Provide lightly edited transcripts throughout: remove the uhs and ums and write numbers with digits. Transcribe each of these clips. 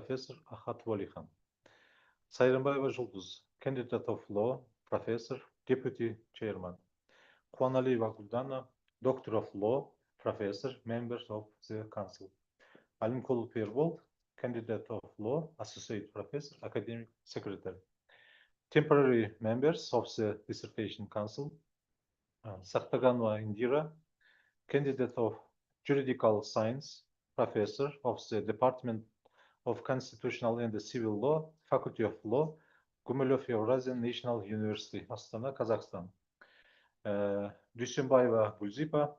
Professor Ахатволихан. Сайрамбаева Жұлдыз, Candidate of Law, Professor, Deputy Chairman. Қуаналиева Гүлдана, Doctor of Law, Professor, Member of the Council. Алимкулов Ербол, Candidate of Law, Associate Professor, Academic Secretary. Temporary members of the Dissertation Council. Сақтаганова Индира, Candidate of Juridical Science, Professor of the Department of Constitutional and Civil Law, Faculty of Law, Гумилев Eurasian National University, Астана, Kazakhstan. Дүйсенбаева Гүлзипа,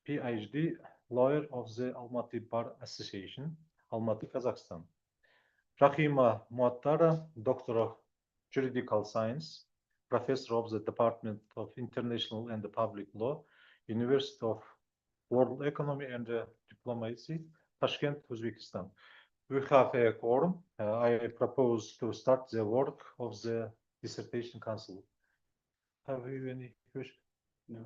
PhD, Lawyer of the Almaty Bar Association, Almaty, Kazakhstan. Rahima Muattara, Doctor of Juridical Science, Professor of the Department of International and Public Law, University of World Economy and Diplomacy, Tashkent, Uzbekistan. We have a quorum. I propose to start the work of the Dissertation Council. Have you any questions? No.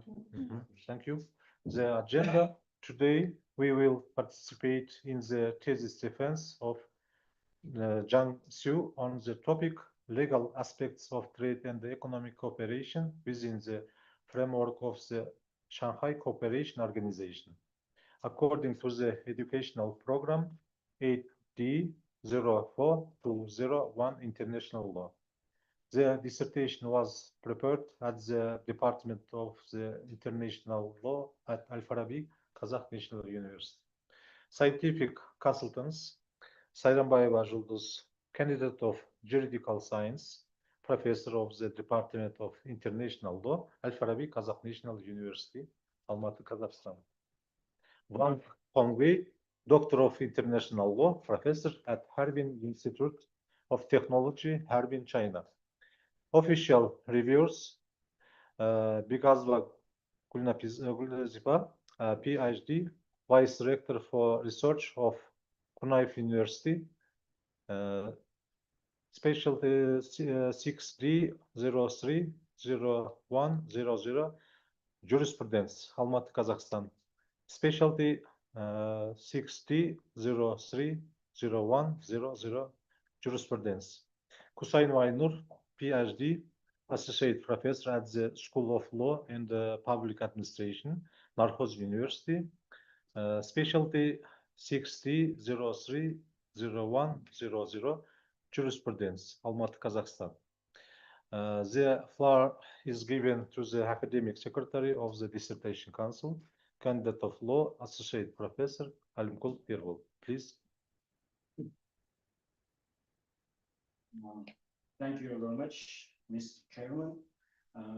Thank you. The agenda today, we will participate in the thesis defense of Zhang Xu on the topic legal aspects of trade and economic cooperation within the framework of the Shanghai Cooperation Organization. According to the educational program 8D04-01 International Law. The dissertation was prepared at the Department of the International Law at Al-Farabi, Kazakh National University. Scientific consultants, Сайрамбаева Жұлдыз, Candidate of Juridical Science, Professor of the Department of International Law, Al-Farabi, Kazakh National University, Almaty, Kazakhstan. Wang Hongwei, Doctor of International Law, Professor at Harbin Institute of Technology, Harbin, China. Official reviewers, Bigazva Gulnazipa, PhD, Vice Rector for Research of Kunaev University, Specialty 6D030100, Jurisprudence, Almaty, Kazakhstan. Specialty 6D030100, Jurisprudence. Kusainova Ainur, PhD, Associate Professor at the School of Law and Public Administration, Narkoz University. Specialty 6D030100, Jurisprudence, Almaty, Kazakhstan. The floor is given to the Academic Secretary of the Dissertation Council, Candidate of Law, Associate Professor Alimkul Pirvol. Please. Thank you very much, Mr. Chairman.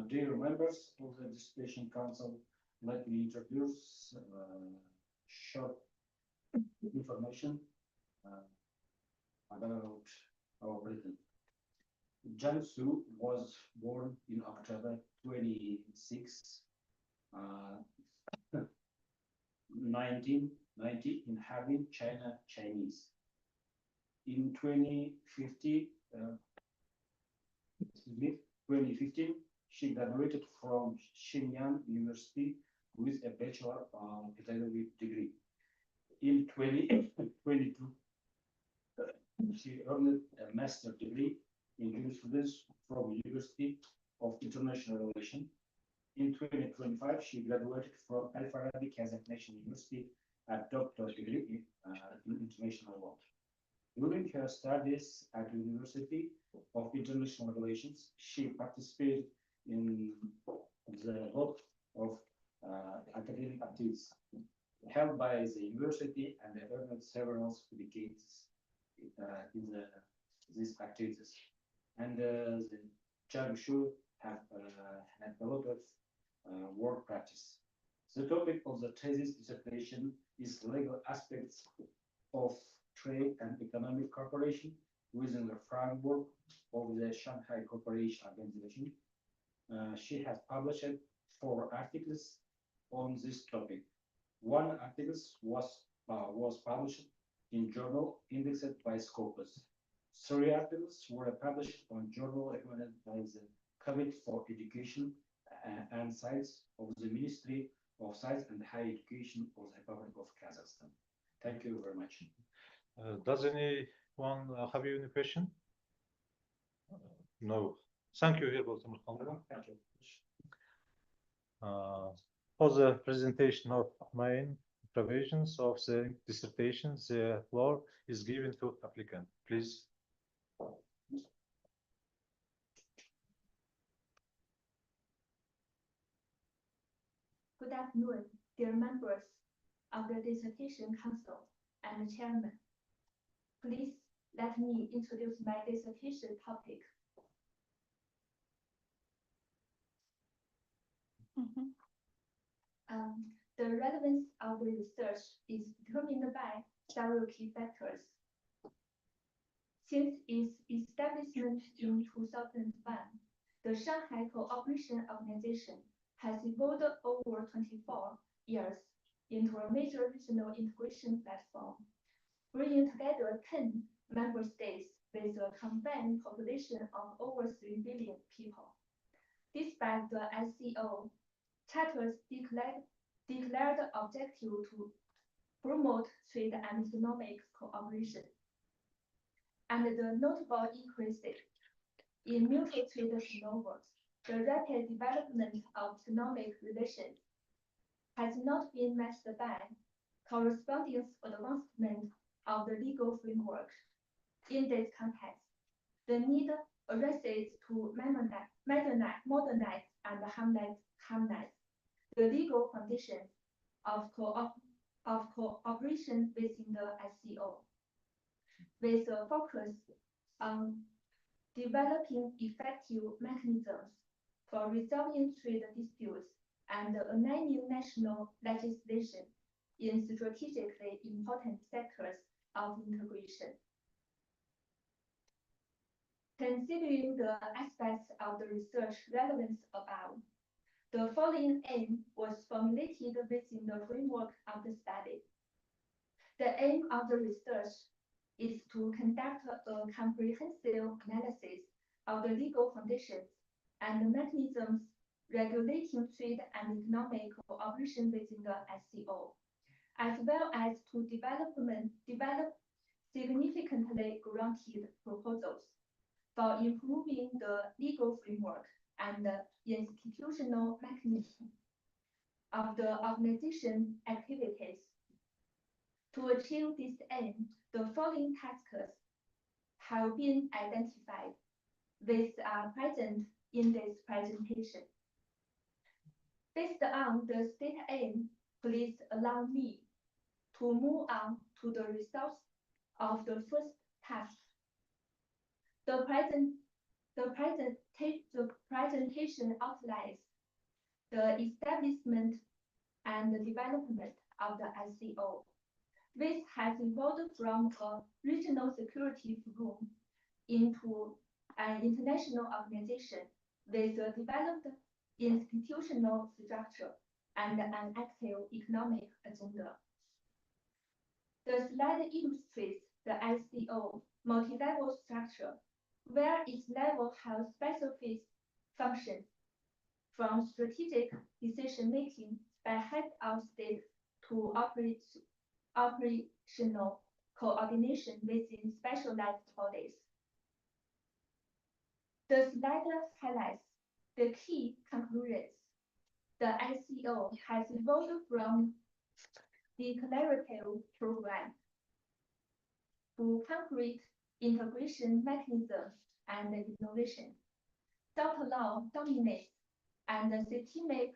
Dear members of the Dissertation Council, let me introduce short information about our president. Zhang Xu was born in October 26, 1990 in Harbin, China, Chinese. In 2015, she graduated from Shenyang University with a Bachelor of Pedagogy degree. In 2022, she earned a master's degree in jurisprudence from University of International Relations. In 2025, she graduated from Al-Farabi, Kazakh National University at doctorate degree in international law. During her studies at the University of International Relations, she participated in the lot of academic activities held by the university and earned several certificates in these activities. And the Zhang Xu have had a lot of work practice. The topic of the thesis dissertation is legal aspects of trade and economic cooperation within the framework of the Shanghai Cooperation Organization. She has published 4 articles on this topic. One article was published in journal indexed by Scopus. 3 articles were published on journal recommended by the Committee for Education and Science of the Ministry of Science and Higher Education of the Republic of Kazakhstan. Thank you very much. Does any One, have you any question? No. Thank you, Herbal Tamirkhanova. Thank you. For the presentation of main provisions of the dissertation, the floor is given to applicant. Please. Good afternoon, dear members of the Dissertation Council and the Chairman. Please let me introduce my dissertation topic. The relevance of the research is determined by several key factors. Since its establishment in 2001, the Shanghai Cooperation Organization has evolved over 24 years into a major regional integration platform, bringing together 10 member states with a combined population of over 3 billion people. Despite the SCO Charter's declared objective to promote trade and economic cooperation, and the notable increases in mutual trade turnovers, the rapid development of economic relations has not been matched by corresponding advancement of the legal framework. In this context, the need arises to modernize and harmonize the legal conditions of cooperation within the SCO, with a focus on developing effective mechanisms for resolving trade disputes and aligning national legislation in strategically important sectors of integration. Considering the aspects of the research relevance above, the following aim was formulated within the framework of the study. The aim of the research is to conduct a comprehensive analysis of the legal conditions and mechanisms regulating trade and economic cooperation within the SCO, as well as to develop significantly granted proposals for improving the legal framework and the institutional mechanism of the organization activities. To achieve this aim, the following tasks have been identified, which are present in this presentation. Based on the state aim, please allow me to move on to the results of the first task. The presentation outlines the establishment and the development of the SCO, which has evolved from a regional security forum into an international organization with a developed institutional structure and an active economic agenda. The slide illustrates the SCO multi-level structure, where each level has specific functions, from strategic decision-making by head of state to operational coordination within specialized bodies. The slide highlights the key conclusions. The SCO has evolved from declarative program to concrete integration mechanisms and innovation. Data law dominates and systemic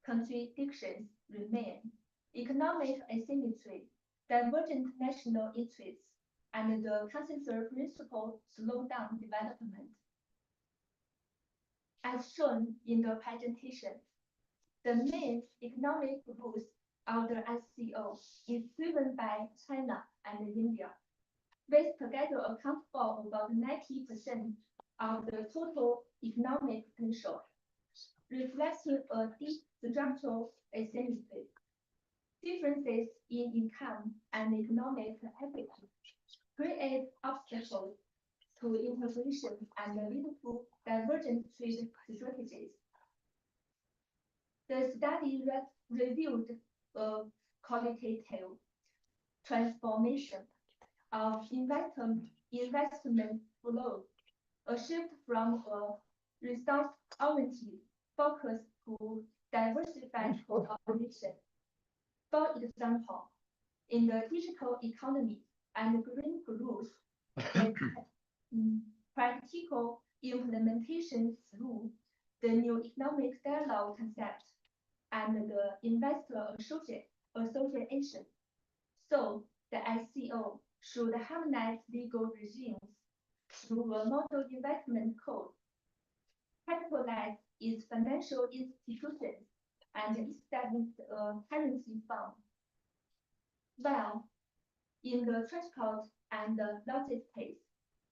contradictions remain. Economic asymmetry, divergent national interests, and the consensus principle slow down development. As shown in the presentation, the main economic growth of the SCO is driven by China and India, which together account for about 90% of the total economic potential, reflecting a deep structural asymmetry. Differences in income and economic equity create obstacles to integration and lead to divergent trade strategies. The study reviewed a qualitative transformation of investment flow, a shift from a resource-oriented focus to diversified cooperation. For example, in the digital economy and green growth, practical implementation through the new economic dialogue concept and the investor association. So the ICO should harmonize legal regimes through a model investment code, capitalize its financial institutions, and establish a currency fund. Well, in the transport and the logistics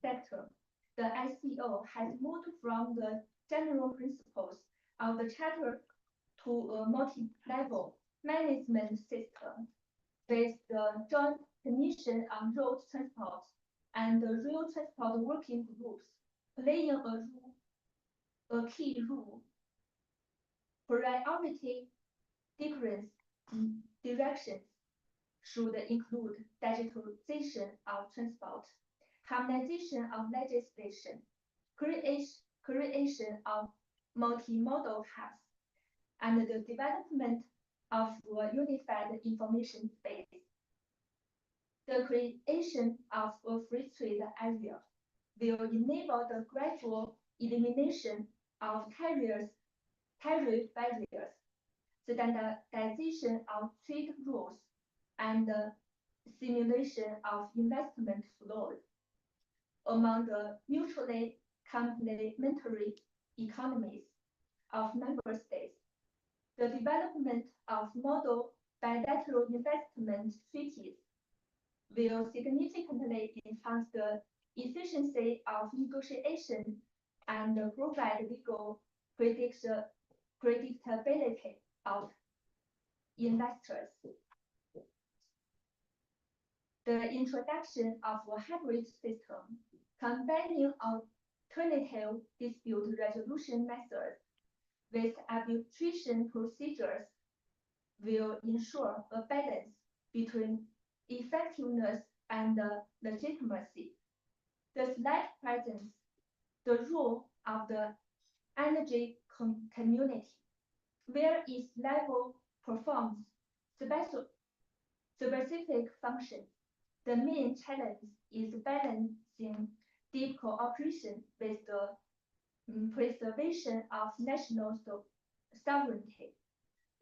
sector, the ICO has moved from the general principles of the charter to a multi-level management system with the joint commission on road transport and the rail transport working groups playing a key role. Priority directions should include digitalization of transport, harmonization of legislation, creation of multimodal hubs, and the development of a unified information space. The creation of a free trade area will enable the gradual elimination of tariff barriers, standardization of trade rules, and the simulation of investment flows among the mutually complementary economies of member states. The development of model bilateral investment treaties will significantly enhance the efficiency of negotiation and provide legal predictability of investors. The introduction of a hybrid system combining alternative dispute resolution methods with arbitration procedures will ensure a balance between effectiveness and legitimacy. The slide presents the role of the energy community, where each level performs specific functions. The main challenge is balancing deep cooperation with the preservation of national sovereignty.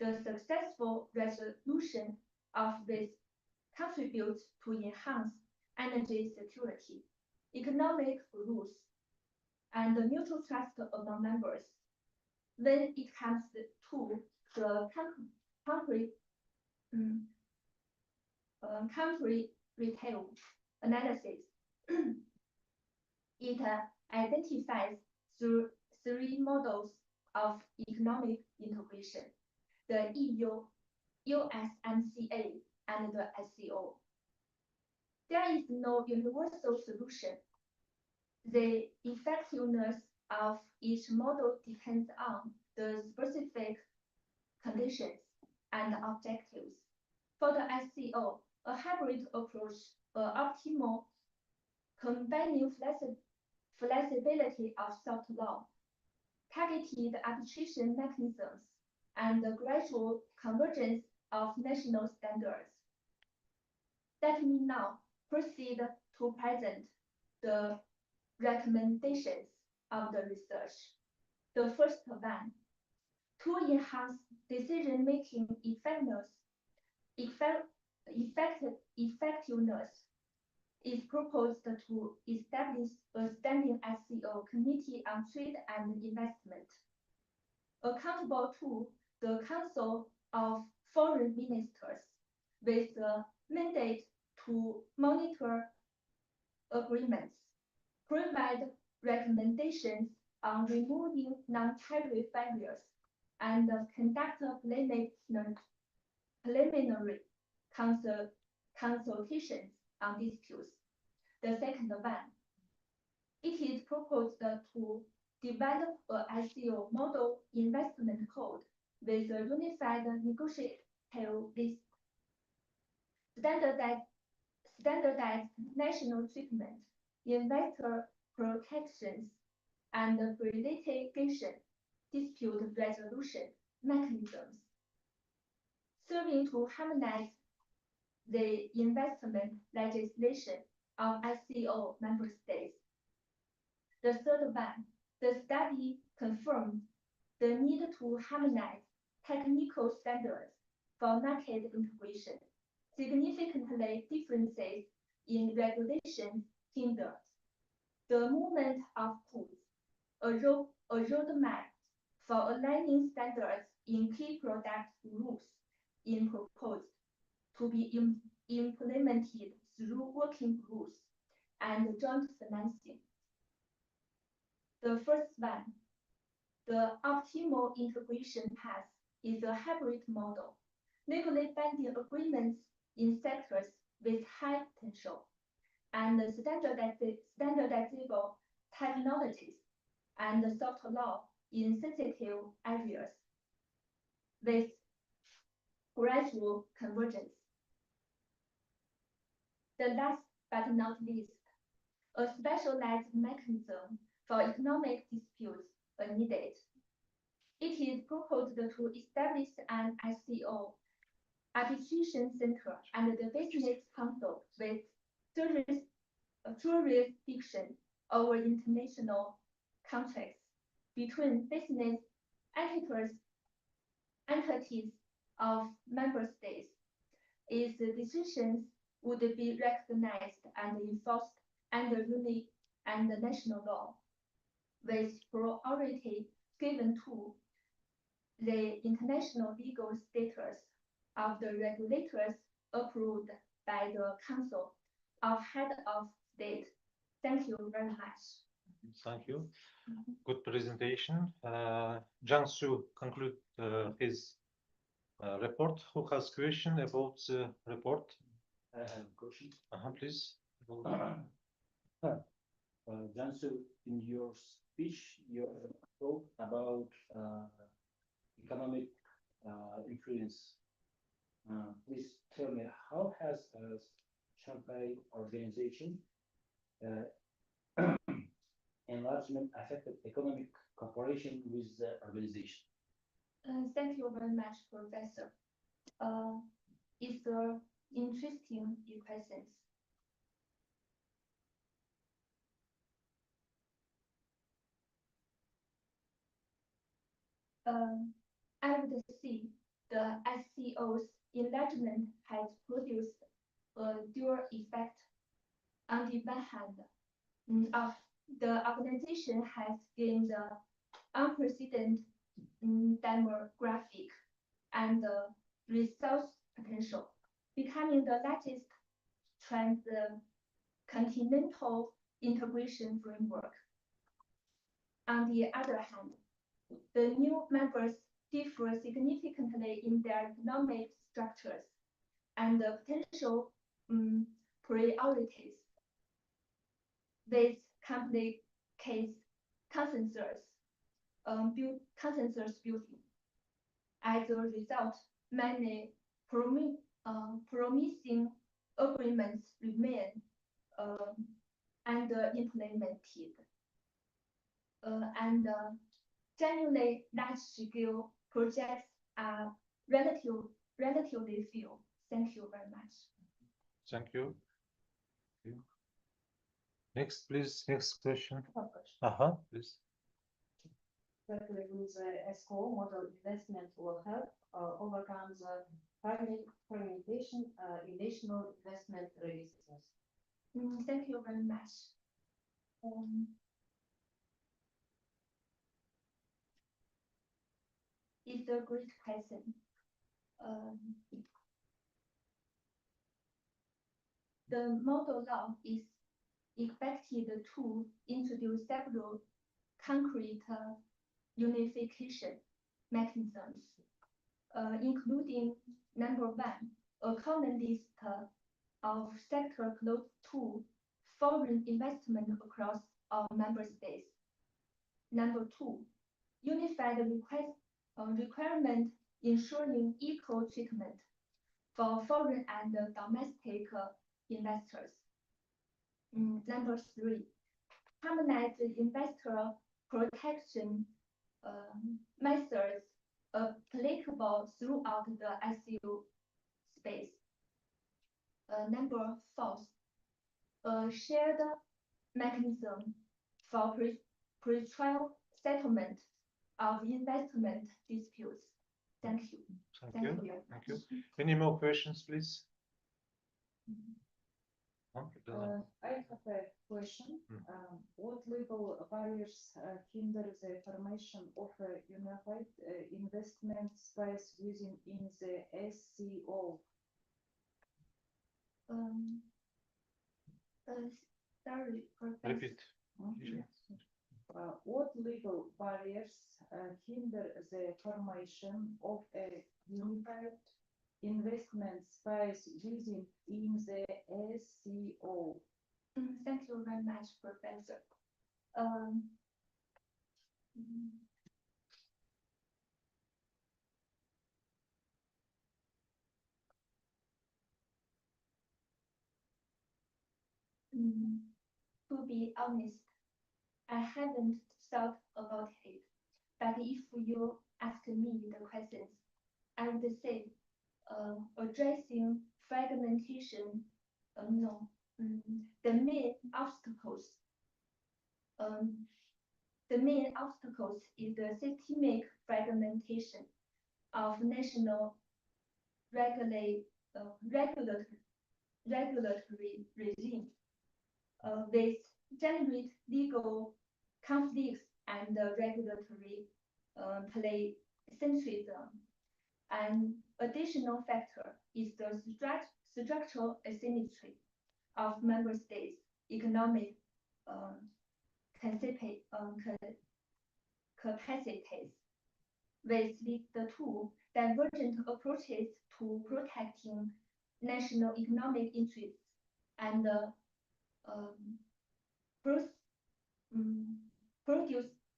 The successful resolution of this contributes to enhance energy security, economic growth, and mutual trust among members. When it comes to the country retail analysis, it identifies three models of economic integration: the EU, USMCA, and the SCO. There is no universal solution. The effectiveness of each model depends on the specific conditions and objectives. For the SCO, a hybrid approach, optimal combining flexibility of soft law, targeted arbitration mechanisms, and the gradual convergence of national standards. Let me now proceed to present the recommendations of the research. The first one, to enhance decision-making effectiveness, is proposed to establish a standing SCO Committee on Trade and Investment, accountable to the Council of Foreign Ministers, with a mandate to monitor agreements, provide recommendations on removing non-tariff barriers, and conduct preliminary consultations on disputes. The second one, it is proposed to develop a SCO model investment code with a unified negotiated list, standardized national treatment, investor protections, and pre-litigation dispute resolution mechanisms, serving to harmonize the investment legislation of SCO member states. The third one, the study confirmed the need to harmonize technical standards for market integration. Significantly differences in regulation hindered the movement of goods. A roadmap for aligning standards in key product rules is proposed to be implemented through working groups and joint financing. The first one, the optimal integration path is a hybrid model, legally binding agreements in sectors with high potential, and standardizable technologies and soft law in sensitive areas, with gradual convergence. The last but not least, a specialized mechanism for economic disputes are needed. It is proposed to establish an SCO arbitration center and the business council with jurisdiction over international contracts between business entities of member states. Its decisions would be recognized and enforced under unit and national law, with priority given to the international legal status of the regulators approved by the Council of Head of State. Thank you very much. Thank you. Good presentation. Jiangsu conclude his report. Who has question about the report? I have a question. Please. Jiangsu, in your speech, you spoke about economic influence. Please tell me, how has Shanghai organization enlargement affected economic cooperation with the organization? Thank you very much, Professor. It's an interesting question. I would see the SCO's enlargement has produced a dual effect. On the one hand, the organization has gained unprecedented demographic and resource potential, becoming the largest transcontinental integration framework. On the other hand, the new members differ significantly in their economic structures and the potential priorities. This complicates consensus building. As a result, many promising agreements remain under-implemented. And generally, large-scale projects are relatively few. Thank you very much. Thank you. Next, please. Next question. Please. Certainly, with the SCO model, investment will help overcome the fragmentation in national investment resistance. Thank you very much. It's a great question. The model law is expected to introduce several concrete unification mechanisms, including number one, a common list of sectors close to foreign investment across all member states. Number two, unified requirement ensuring equal treatment for foreign and domestic investors. Number 3, harmonize the investor protection methods applicable throughout the ICO space. Number 4, a shared mechanism for pre-trial settlement of investment disputes. Thank you. Thank you. Thank you. Any more questions, please? I have a question. What legal barriers hinder the formation of a unified investment space using in the SCO? Sorry, Professor. Repeat. What legal barriers hinder the formation of a unified investment space using in the SCO? Thank you very much, Professor. To be honest, I haven't thought about it. But if you ask me the questions, I would say addressing fragmentation. No, the main obstacles. The main obstacles is the systemic fragmentation of national regulatory regime, which generate legal conflicts and regulatory play-centrism. An additional factor is the structural asymmetry of member states' economic capacities, which leads to divergent approaches to protecting national economic interests and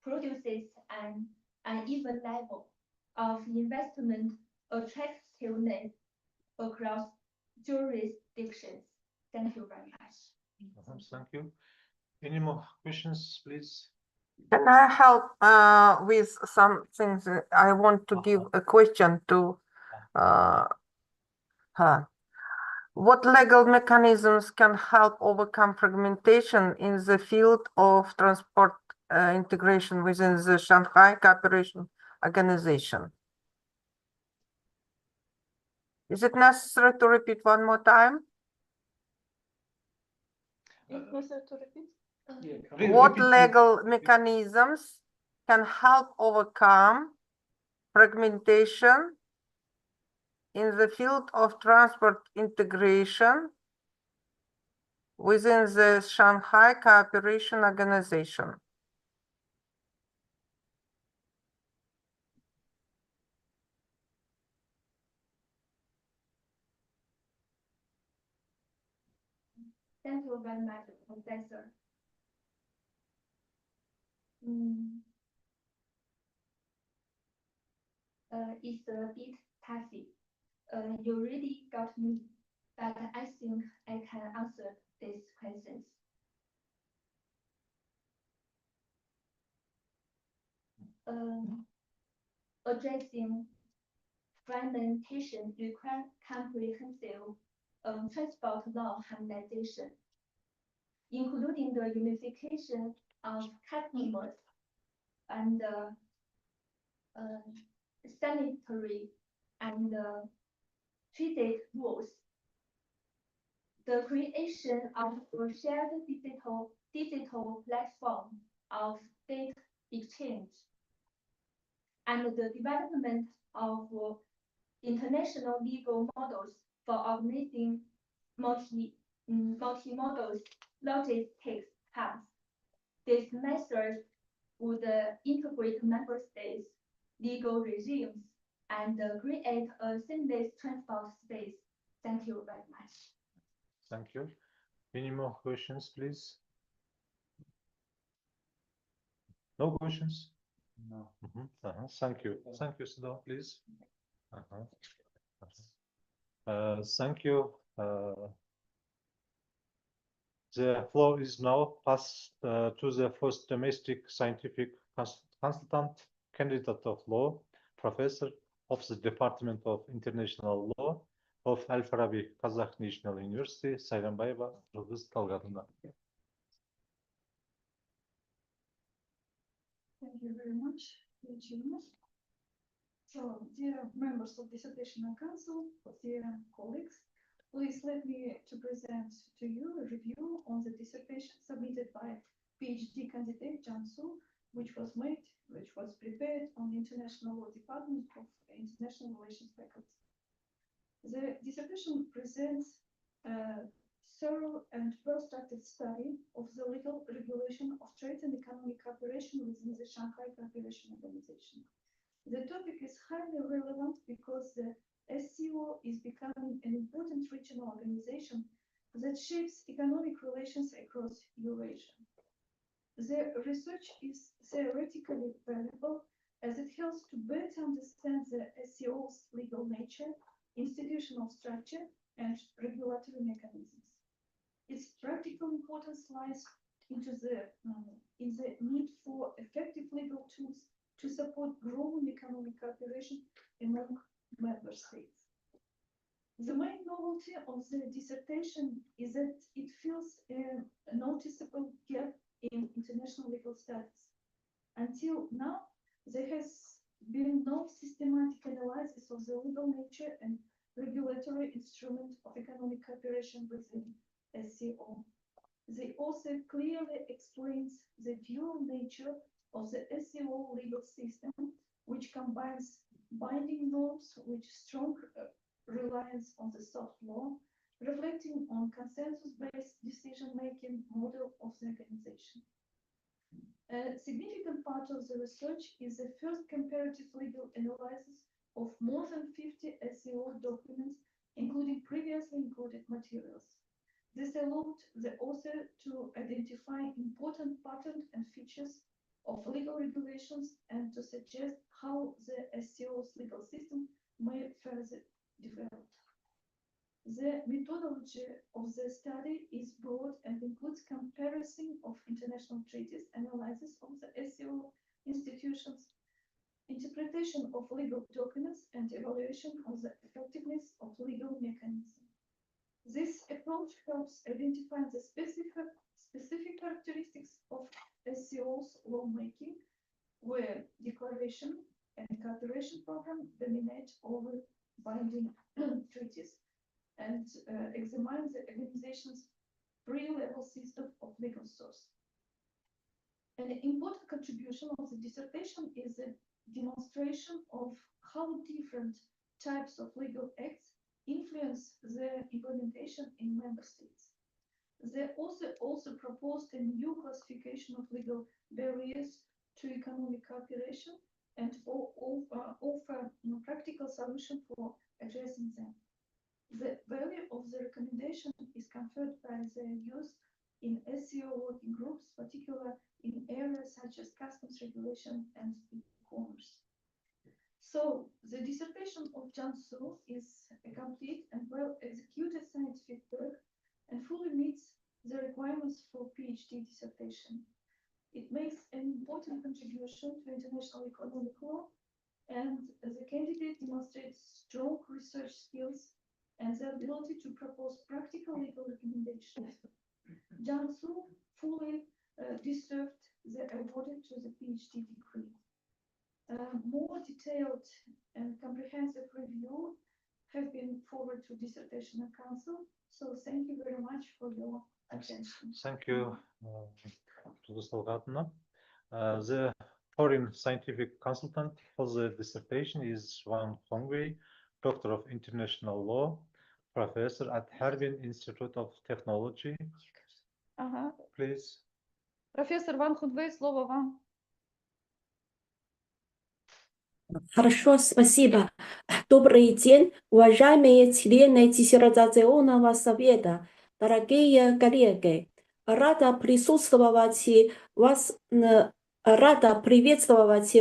produces an uneven level of investment attractiveness across jurisdictions. Thank you very much. Thank you. Any more questions, please? Can I help with some things? I want to give a question to her. What legal mechanisms can help overcome fragmentation in the field of transport integration within the Shanghai Cooperation Organization? Is it necessary to repeat one more time? It's necessary to repeat? What legal mechanisms can help overcome fragmentation in the field of transport integration within the Shanghai Cooperation Organization? Thank you very much, Professor. It's a bit touchy. You really got me, but I think I can answer these questions. Addressing fragmentation requires comprehensive transport law harmonization, including the unification of customers and sanitary and transit rules. The creation of a shared digital platform of data exchange and the development of international legal models for organizing multimodal logistics hubs. These measures would integrate member states' legal regimes and create a seamless transport space. Thank you very much. Thank you. Any more questions, please? No questions? No. Thank you. Thank you, Sido, please. Thank you. The floor is now passed to the first domestic scientific consultant, candidate of law, professor of the Department of International Law of Al-Farabi Kazakh National University, Sayranbayeva Yıldız Talgadına. Thank you very much, dear Chairman. So, dear members of Dissertation Council, dear colleagues, please let me to present to you a review on the dissertation submitted by PhD candidate Chan, which was prepared on the International Law Department of International Relations Faculty. The dissertation presents a thorough and well-structured study of the legal regulation of trade and economic cooperation within the Shanghai Cooperation Organization. The topic is highly relevant because the SCO is becoming an important regional organization that shapes economic relations across Eurasia. The research is theoretically valuable as it helps to better understand the SCO's legal nature, institutional structure, and regulatory mechanisms. Its practical importance lies in the need for effective legal tools to support growing economic cooperation among member states. The main novelty of the dissertation is that it fills a noticeable gap in international legal studies. Until now, there has been no systematic analysis of the legal nature and regulatory instrument of economic cooperation within SCO. The author clearly explains the dual nature of the SCO legal system, which combines binding norms with strong reliance on the soft law, reflecting on consensus-based decision-making model of the organization. A significant part of the research is the first comparative legal analysis of more than 50 SCO documents, including previously included materials. This allowed the author to identify important patterns and features of legal regulations and to suggest how the SCO's legal system may further develop. The methodology of the study is broad and includes comparison of international treaties, analysis of the SCO institutions, interpretation of legal documents, and evaluation of the effectiveness of legal mechanisms. This approach helps identify the specific characteristics of SCO's lawmaking, where declaration and cooperation program dominate over binding treaties, and examine the organization's three-level system of legal source. An important contribution of the dissertation is a demonstration of how different types of legal acts influence the implementation in member states. The author also proposed a new classification of legal barriers to economic cooperation and offer practical solution for addressing them. The value of the recommendation is conferred by their use in SCO working groups, particularly in areas such as customs regulation and e-commerce. So, the dissertation of Chan is a complete and well-executed scientific work and fully meets the requirements for PhD dissertation. It makes an important contribution to international economic law, and the candidate demonstrates strong research skills and the ability to propose practical legal recommendations. Chan fully deserved the awarded to the PhD degree. More detailed and comprehensive review have been forwarded to Dissertation Council. So thank you very much for your attention. Thank you, Yıldız Talgadına. The foreign scientific consultant for the dissertation is Wang Hongwei, Doctor of International Law, Professor at Harbin Institute of Technology. Please. Профессор Ван Хунвей, слово вам. Хорошо, спасибо. Добрый день, уважаемые члены диссертационного совета, дорогие коллеги. Рада приветствовать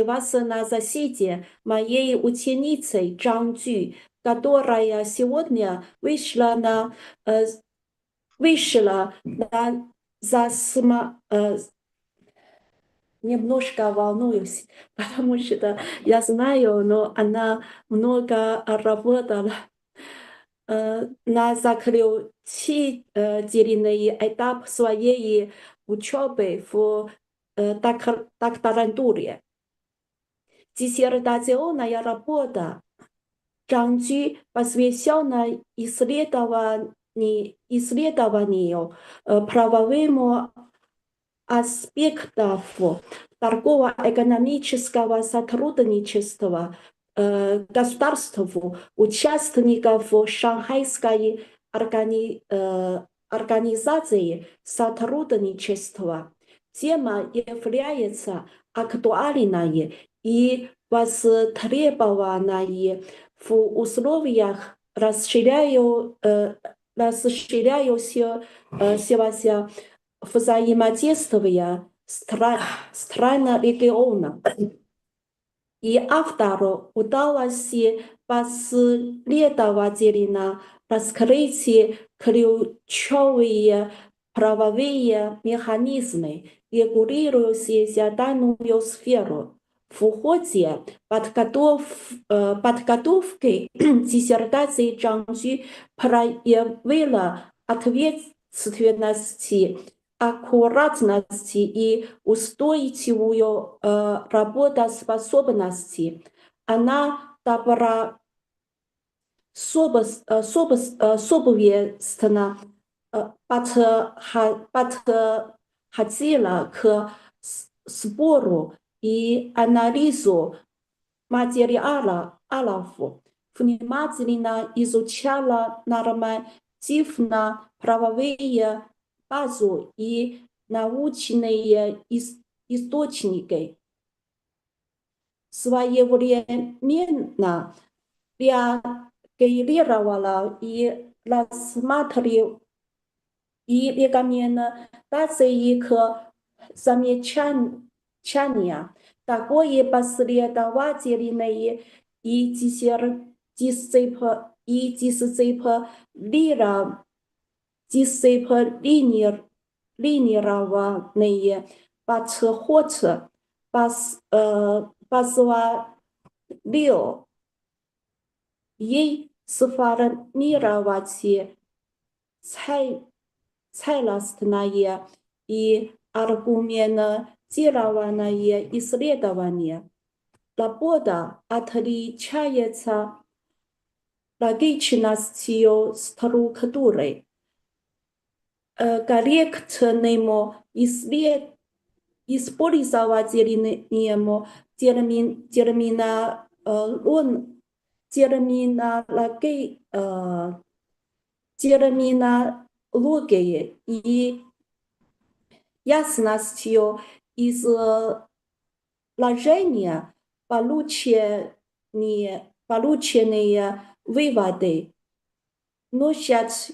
вас на защите моей ученицы Цзюй, которая сегодня вышла на вышла немножко волнуюсь, потому что я знаю, но она много работала на заключительный этап своей учебы в докторантуре. Диссертационная работа Чжан посвящена исследованию правовому аспектов торгово-экономического сотрудничества государств, участников Шанхайской организации сотрудничества. Тема является актуальной и востребованной в условиях расширяющегося взаимодействия стран региона. И автору удалось последовательно раскрыть ключевые правовые механизмы, регулирующие данную сферу. В ходе подготовки диссертации Чжан проявила ответственность, аккуратность и устойчивую работоспособность. Она добросовестно подходила к сбору и анализу материалов, внимательно изучала нормативно-правовые базу и научные источники. Своевременно реагировала и рассматривала и рекомендации к замечаниям. Такое последовательное и дисциплинированный подход позволил ей сформировать целостное и аргументированное исследование. Работа отличается логичностью структуры, корректным использованием терминологии и ясностью изложения полученные выводы носят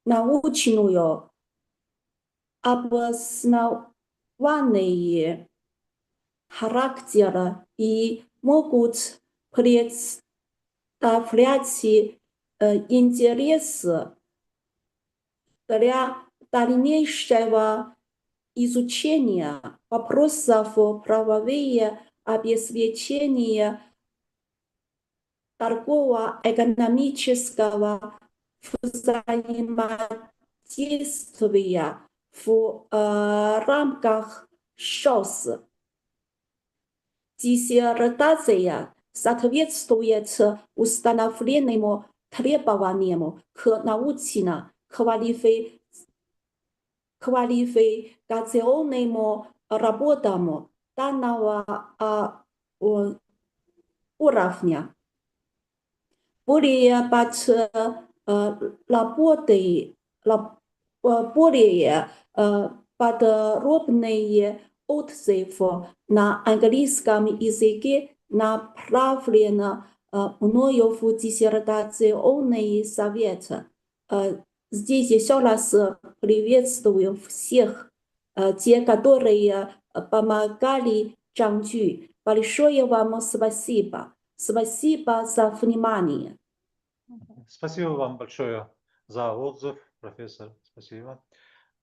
научную обоснованный характер и могут представлять интерес для дальнейшего изучения вопросов правового обеспечения торгово-экономического взаимодействия в рамках ШОС. Диссертация соответствует установленному требованиям к научно-квалификационным работам данного уровня. Более подробный отзыв на английском языке направлен мною в диссертационный совет. Здесь еще раз приветствую всех, те, которые помогали Чжан. Большое вам спасибо. Спасибо за внимание. Спасибо вам большое, Заводзов, профессор, спасибо.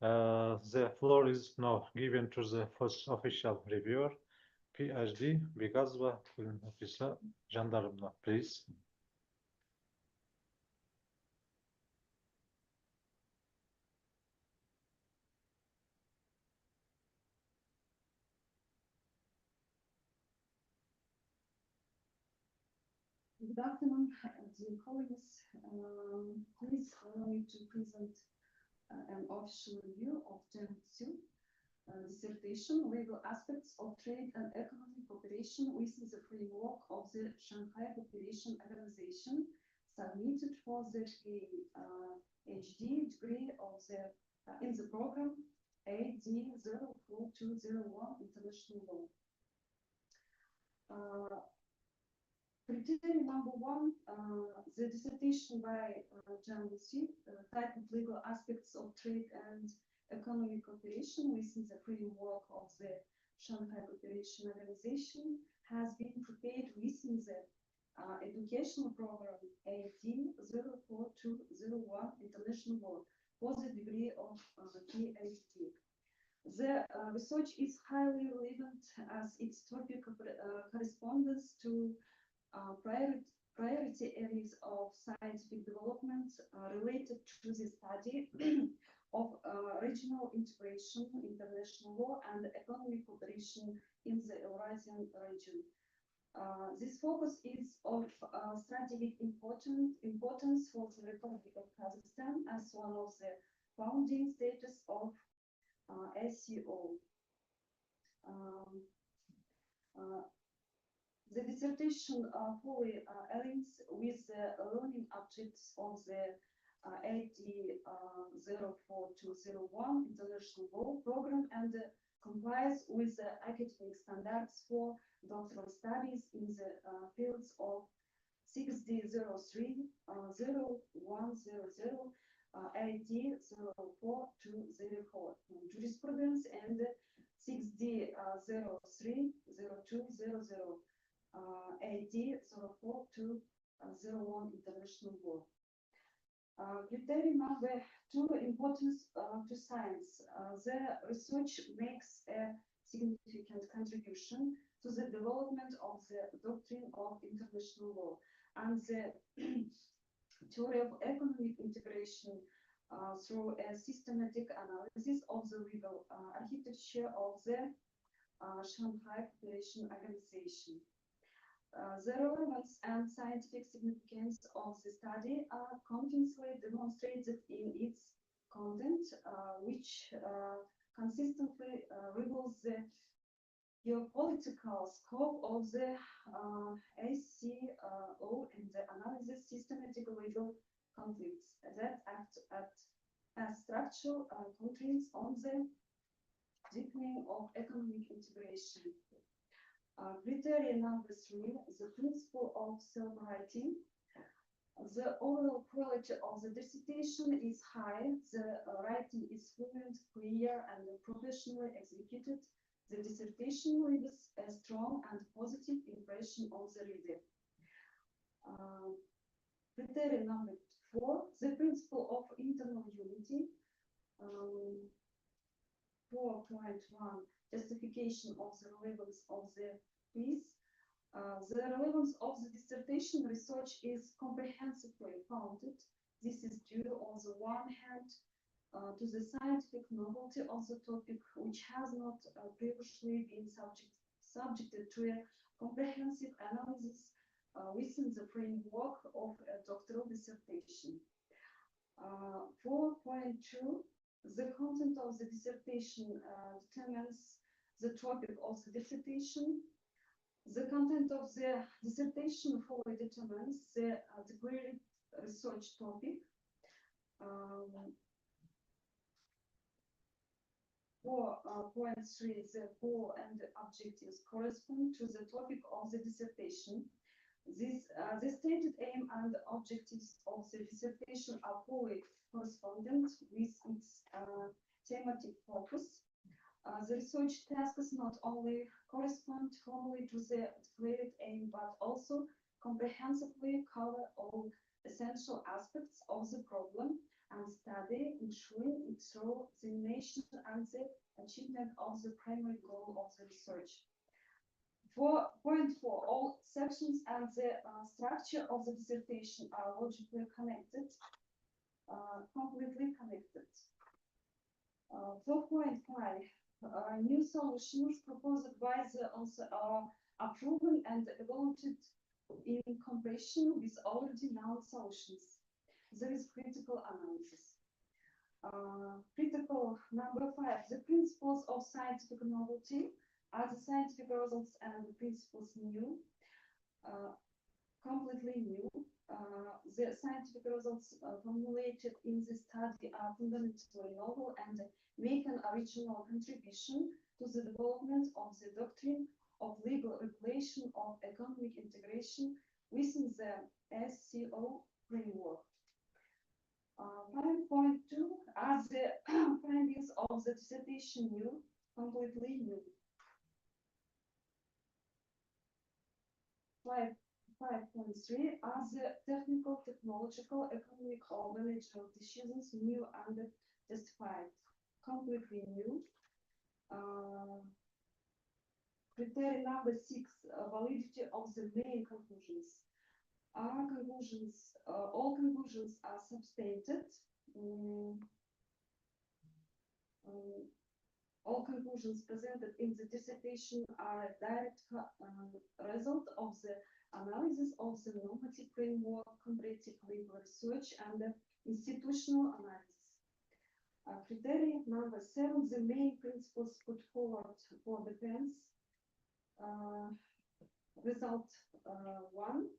The floor is now given to the first official reviewer, PhD Бегазова Гүлнәфиса Жандаровна, please. Good afternoon, dear colleagues. Please allow me to present an official review of Czюй dissertation, legal aspects of trade and economic cooperation within the framework of the Shanghai Cooperation Organization, submitted for the PhD degree of in the program AD 04201 International Law. Criteria number one, the dissertation by Chan, titled Legal Aspects of Trade and Economic Cooperation within the framework of the Shanghai Cooperation Organization, has been prepared within the educational program AD 04201 International Law for the degree of PhD. The research is highly relevant as its topic corresponds to priority areas of scientific development related to the study of regional integration, international law, and economic cooperation in the Eurasian region. This focus is of strategic importance for the Republic of Kazakhstan as one of the founding states of SCO. The dissertation fully aligns with the learning objects of the AD 04201 International Law Program and complies with the academic standards for doctoral studies in the fields of 6D03 0100 AD 04204 jurisprudence and 6D 03 0200 AD 04201 International Law. Criteria number two, importance to science. The research makes a significant contribution to the development of the doctrine of international law and the theory of economic integration through a systematic analysis of the legal architecture of the Shanghai Cooperation Organization. The relevance and scientific significance of the study are convincingly demonstrated in its content, which consistently reveals the geopolitical scope of the SCO and the analysis systematic legal conflicts that act as structural constraints on the deepening of economic integration. Criteria number three, the principle of self-writing. The overall quality of the dissertation is high, the writing is fluent, clear, and professionally executed. The dissertation leaves a strong and positive impression on the reader. Criteria number four, the principle of internal unity. 4.1, justification of the relevance of the piece. The relevance of the dissertation research is comprehensively founded. This is due, on the one hand, to the scientific novelty of the topic, which has not previously been subjected to a comprehensive analysis within the framework of a doctoral dissertation. 4.2, the content of the dissertation determines the topic of the dissertation. The content of the dissertation fully determines the declared research topic. 4.3, the goal and the objectives correspond to the topic of the dissertation. The stated aim and objectives of the dissertation are fully correspondent with its thematic focus. The research tasks not only correspond formally to the declared aim, but also comprehensively cover all essential aspects of the problem, and study, ensuring its role, the innovation and the achievement of the primary goal of the research. Point 4, all sections and the structure of the dissertation are logically connected, completely connected. 4.5, new solutions proposed by the author are proven and evaluated in comparison with already known solutions. There is critical analysis. Critical number 5, the principles of scientific novelty. Are the scientific results and the principles new? Completely new. The scientific results formulated in this study are fundamentally novel and make an original contribution to the development of the doctrine of legal regulation of economic integration within the SCO framework. 5.2, are the findings of the dissertation new? Completely new. 5.3, are the technical, technological, economic, or managerial decisions new and justified? Completely new. Criteria number 6, validity of the main conclusions. All conclusions are substantiated. All conclusions presented in the dissertation are a direct result of the analysis of the normative framework, comparative legal research, and institutional analysis. Criteria number 7, the main principles put forward for defense. Result 1,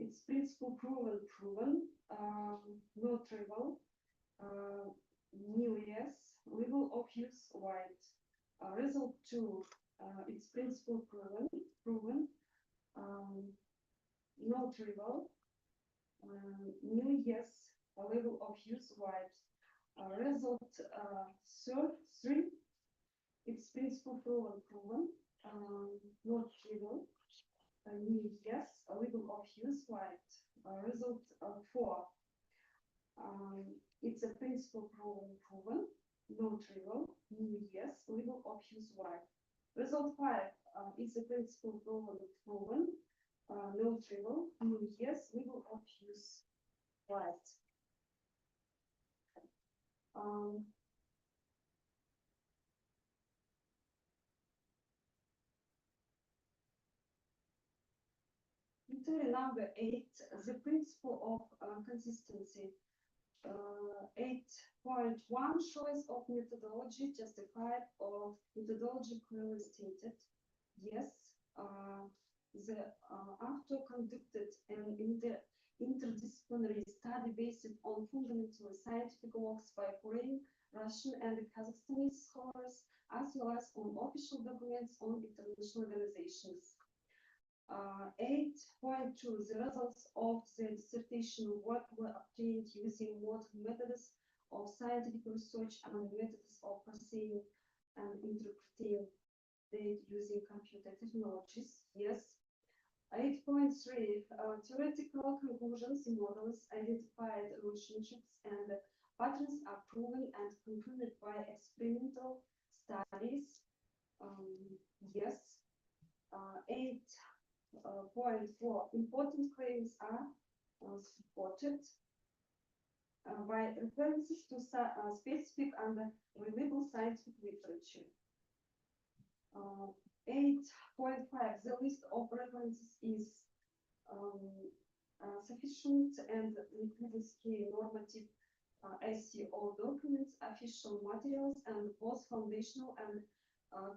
its principle proven, no trivial, new yes, level of use wide. Result 2, its principle proven, no trivial, new yes, level of use wide. Result 3, its principle proven, not trivial, new yes, level of use wide. Result 4, it's a principle proven, no trivial, new yes, level of use wide. Result 5, it's a principle proven, no trivial, new yes, level of use wide. Criteria number 8, the principle of consistency. 8.1, choice of methodology justified or methodology clearly stated. Yes, the author conducted an interdisciplinary study based on fundamentally scientific works by foreign, Russian, and Kazakhstani scholars, as well as on official documents on international organizations. 8.2, the results of the dissertation work were obtained using modern methods of scientific research and methods of perceiving and interpreting data using computer technologies. Yes. 8.3, theoretical conclusions in models identified relationships and patterns are proven and confirmed by experimental studies. Yes. 8.4, important claims are supported by references to specific and reliable scientific literature. 8.5, the list of references is sufficient and includes key normative SCO documents, official materials, and both foundational and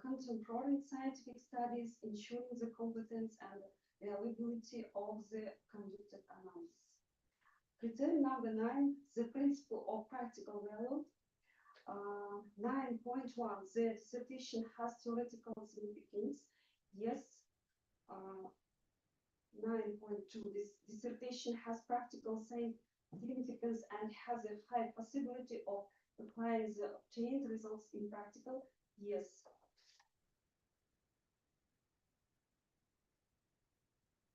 contemporary scientific studies, ensuring the competence and reliability of the conducted analysis. Criteria number 9, the principle of practical value. 9.1, the dissertation has theoretical significance. Yes. 9.2, this dissertation has practical significance and has a high possibility of applying the obtained results in practical. Yes.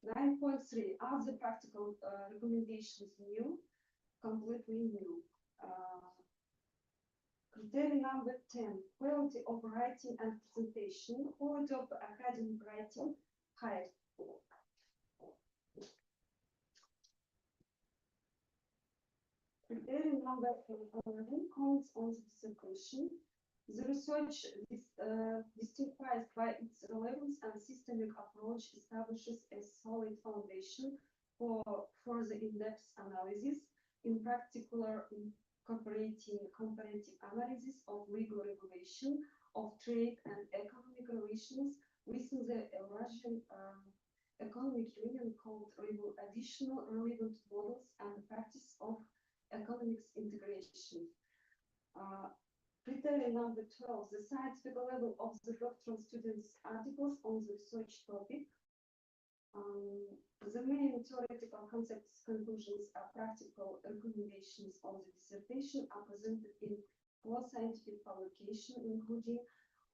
9.3, are the practical recommendations new? Completely new. Criteria number 10, quality of writing and presentation, quality of academic writing, high. Criteria number 11, comments on the dissertation. The research justified by its relevance and systemic approach establishes a solid foundation for further in-depth analysis, in particular incorporating comparative analysis of legal regulation of trade and economic relations within the Eurasian Economic Union called additional relevant models and practice of economics integration. Criteria number 12, the scientific level of the doctoral students' articles on the research topic. The main theoretical concepts, conclusions, and practical recommendations of the dissertation are presented in 4 scientific publications, including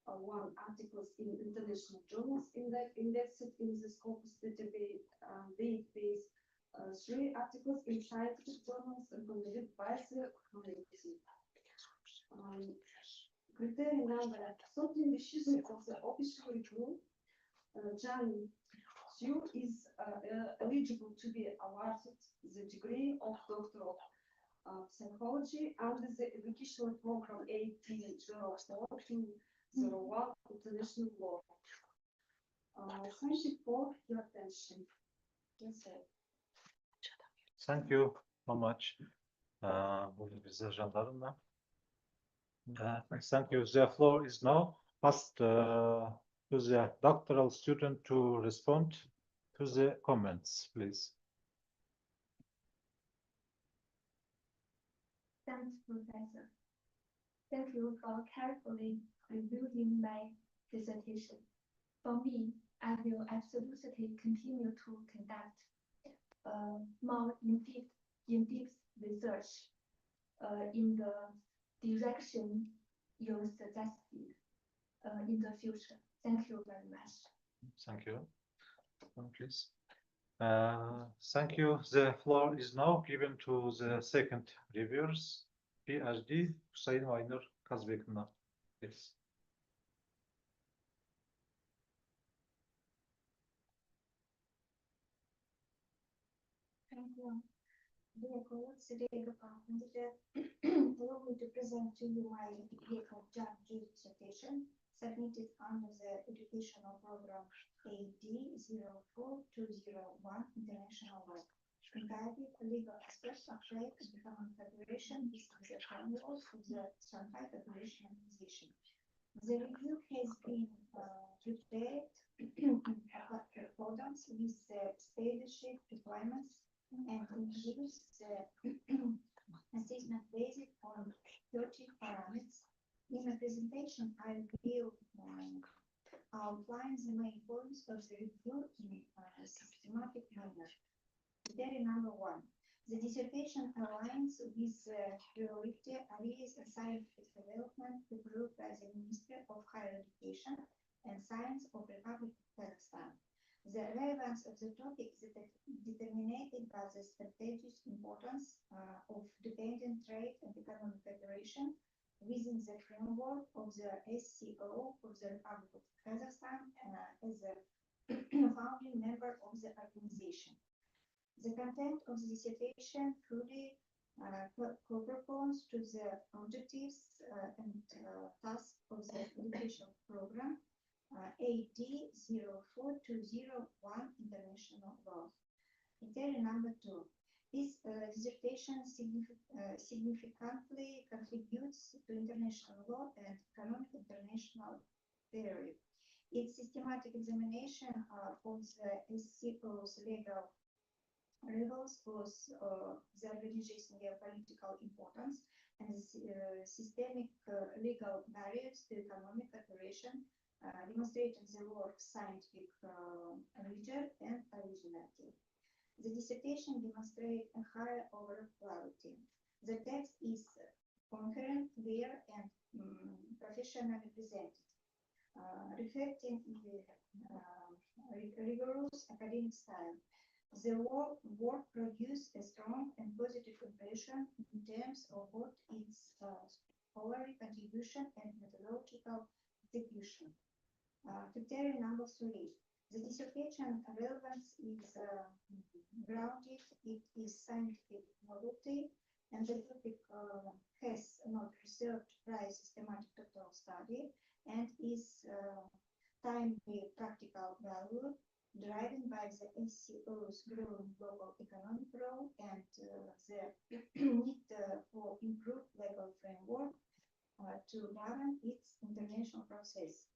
1 articles in international journals indexed in the Scopus database, 3 articles in scientific journals recommended by the community. Criteria number 13, the choosing of the official review. Czhan is eligible to be awarded the degree of Doctor of Psychology under the educational program 1804-201 International Law. Thank you for your attention. That's it. Thank you so much. Bize jandarma. Thank you. The floor is now passed to the doctoral student to respond to the comments, please. Thanks, Professor. Thank you for carefully reviewing my dissertation. For me, I will absolutely continue to conduct more in-depth research in the direction you suggested in the future. Thank you very much. Thank you. Please. Thank you. The floor is now given to the second reviewers, PhD Sayın Aynur Kazbek'na. Please. Thank you. Dear colleagues, dear department, allow me to present to you my PhD dissertation submitted under the educational program AD-04201 International Law, entitled Legal Aspects of Trade and Economic Cooperation with the Framework of the Shanghai Cooperation Organization. The review has been prepared in accordance with the leadership requirements and includes the assessment based on 30 parameters. In the presentation, I will outline the main points of the review in a systematic manner. Criteria number 1. The dissertation aligns with the priority areas of scientific development approved by the Ministry of Higher Education and Science of Republic of Kazakhstan. The relevance of the topic is determined by the strategic importance of dependent trade and economic cooperation within the framework of the SCO of the Republic of Kazakhstan as a founding member of the organization. The content of the dissertation fully corresponds to the objectives and tasks of the education program AD-04201 International Law. Criteria number 2. This dissertation significantly contributes to international law and economic international theory. Its systematic examination of the SCO's legal rules was the organization geopolitical importance and systemic legal barriers to economic cooperation, demonstrating the work scientific rigor and originality. The dissertation demonstrates a higher overall quality. The text is coherent, clear, and professionally presented, reflecting the rigorous academic style. The work produced a strong and positive impression in terms of both its scholarly contribution and methodological execution. Criteria number 3. The dissertation relevance is grounded, it is scientific novelty, and the topic has not researched by systematic doctoral study and is timely practical value, driven by the SCO's growing global economic role and the need for improved legal framework to govern its international process.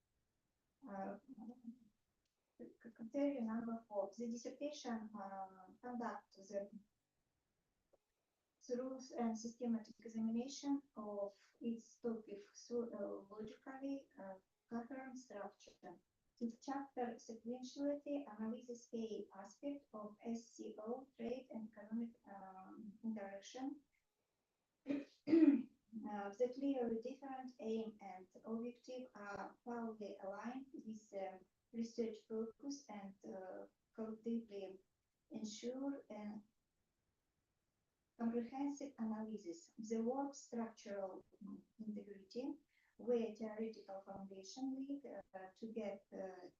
Criteria number 4. The dissertation conducts the through and systematic examination of its topic through a logically coherent structure. Its chapter sequentiality analyzes a aspect of SCO trade and economic interaction. The clearly different aim and objective are powerfully aligned with research focus and collectively ensure an comprehensive analysis. The work structural integrity, where theoretical foundation lead to get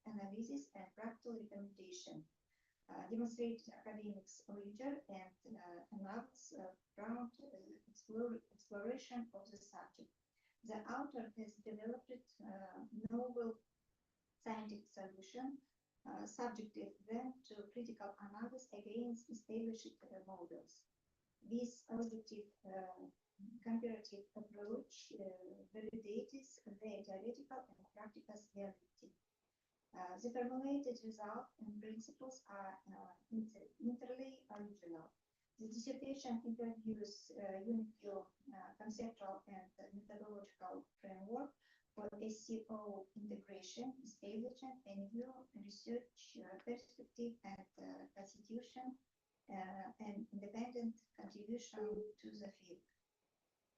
analysis and practical recommendation, demonstrate academics rigor and enables ground exploration of the subject. The author has developed novel scientific solution subjective then to critical analysis against established models. This objective comparative approach validates the theoretical and practical reality. The formulated results and principles are entirely original. The dissertation introduces unique conceptual and methodological framework for SCO integration, establishment a new research perspective and constitution and independent contribution to the field.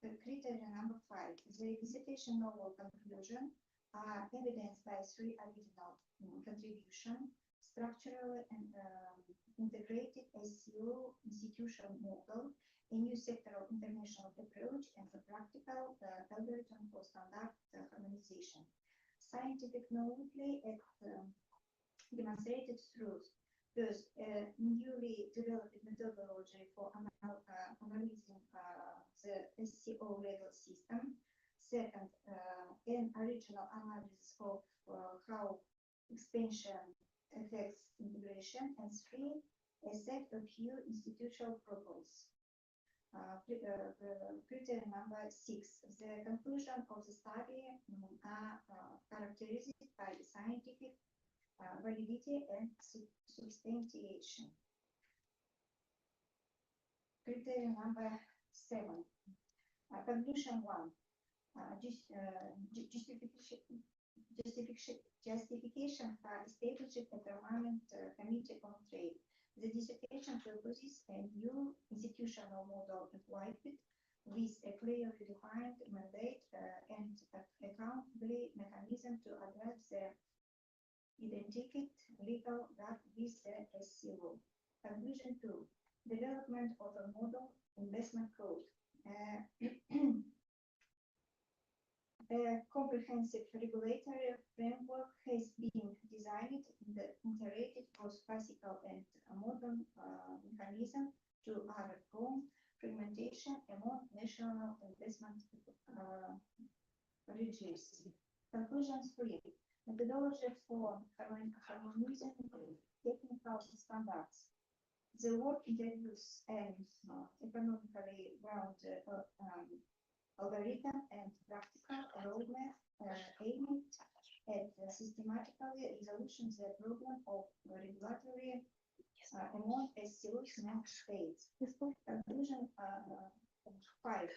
Criteria number 5. The dissertation novel conclusion are evidenced by 3 original contribution, structural and integrated SCO institution model, a new sectoral international approach, and the practical algorithm for standard harmonization. Scientific novelty demonstrated through first, a newly developed methodology for analyzing the SCO legal system. Second, an original analysis of how expansion affects integration. And 3, a set of new institutional proposals. Criteria number 6. The conclusion of the study are characterized by scientific validity and substantiation. Criteria number 7. Conclusion 1. Justification for established a permanent committee on trade. The dissertation proposes a new institutional model applied with a clearly defined mandate and accountability mechanism to address the identical legal gap with the SCO. Conclusion 2. Development of a model investment code. A comprehensive regulatory framework has been designed in the integrated both classical and modern mechanism to overcome fragmentation among national investment regimes. Conclusion 3. Methodology for harmonizing technical standards. The work introduces an economically grounded algorithm and practical roadmap aimed at systematically resolution the problem of regulatory among SCO's member states. Conclusion 5.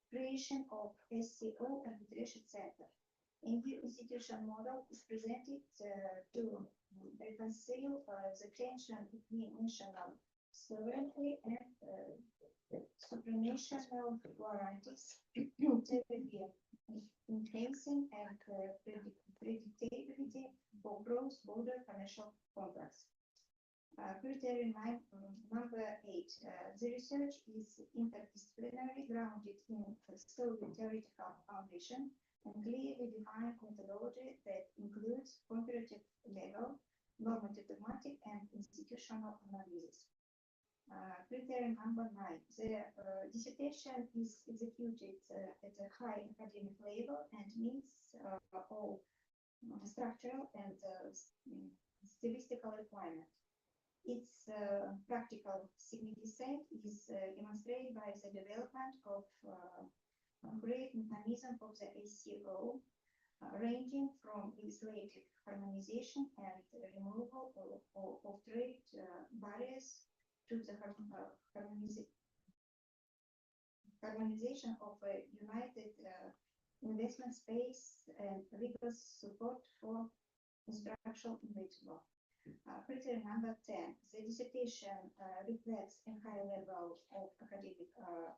Creation of SCO arbitration center. A new institution model is presented to reconcile the tension between national sovereignty and supranational warranties, enhancing and predictability for cross-border commercial contracts. Criterion number 8. The research is interdisciplinary, grounded in a solid theoretical foundation and clearly defined methodology that includes comparative legal, normative dogmatic, and institutional analysis. Criterion number 9. The dissertation is executed at a high academic level and meets all structural and statistical requirements. Its practical significance is demonstrated by the development of great mechanism of the SCO, ranging from legislative harmonization and removal of trade barriers to the harmonization of a united investment space and rigorous support for structural individual. Criterion number 10. The dissertation reflects a high level of academic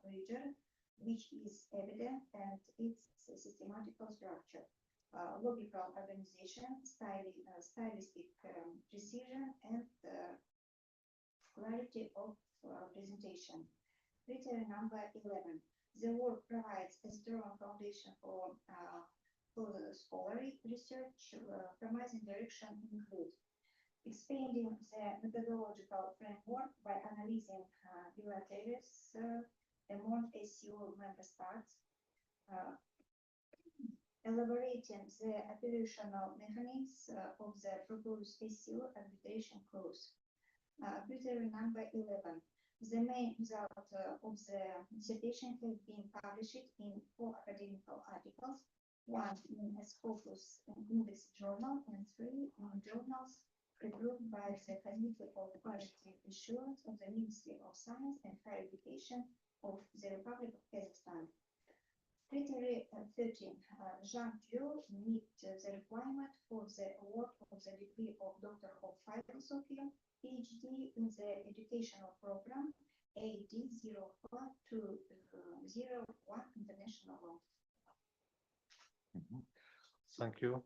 rigor, which is evident, and its systematical structure, logical organization, stylistic precision, and clarity of presentation. Criterion number 11. The work provides a strong foundation for scholarly research. Promising direction include expanding the methodological framework by analyzing bilaterals among SCO member states, elaborating the operational mechanisms of the proposed SCO arbitration clause. Criterion number 11. The main result of the dissertation has been published in 4 academic articles, 1 in a Scopus Index journal and 3 in journals approved by the Committee of Quality Assurance of the Ministry of Science and Higher Education of the Republic of Kazakhstan. Criterion 13. Zhang meet the requirement for the award of the degree of Doctor of Philosophy, PhD in the educational program AD 04-201 International Law. Thank you.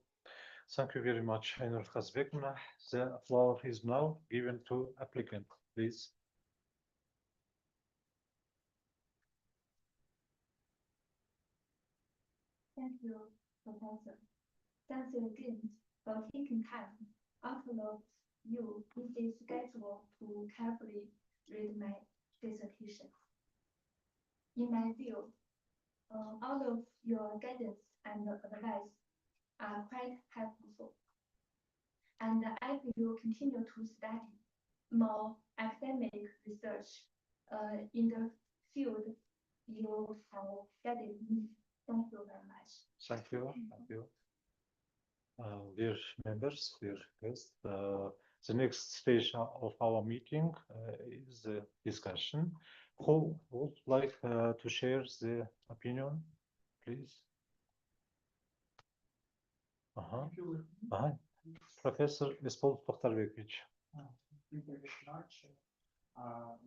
Thank you very much, Ainur Kazbekovna. The floor is now given to applicant, please. Thank you, Professor. Thank you again for taking time out of your busy schedule to carefully read my dissertation. In my view, all of your guidance and advice are quite helpful. And I will continue to study more academic research in the field you have guided me. Thank you very much. Thank you. Thank you. Dear members, dear guests, the next stage of our meeting is the discussion. Who would like to share the opinion, please? Professor Espol Tokhtarbekovich. Thank you very much.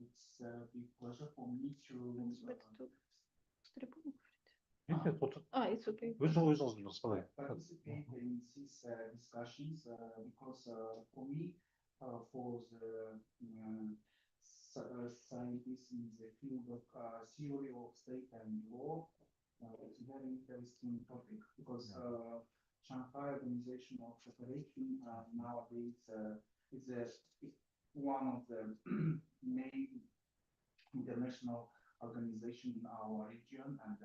It's a big pleasure for me to It's okay. Participate in these discussions because for me, for the scientists in the field of theory of state and law, it's a very interesting topic because Shanghai Organization of Cooperation nowadays is one of the main international organization in our region, and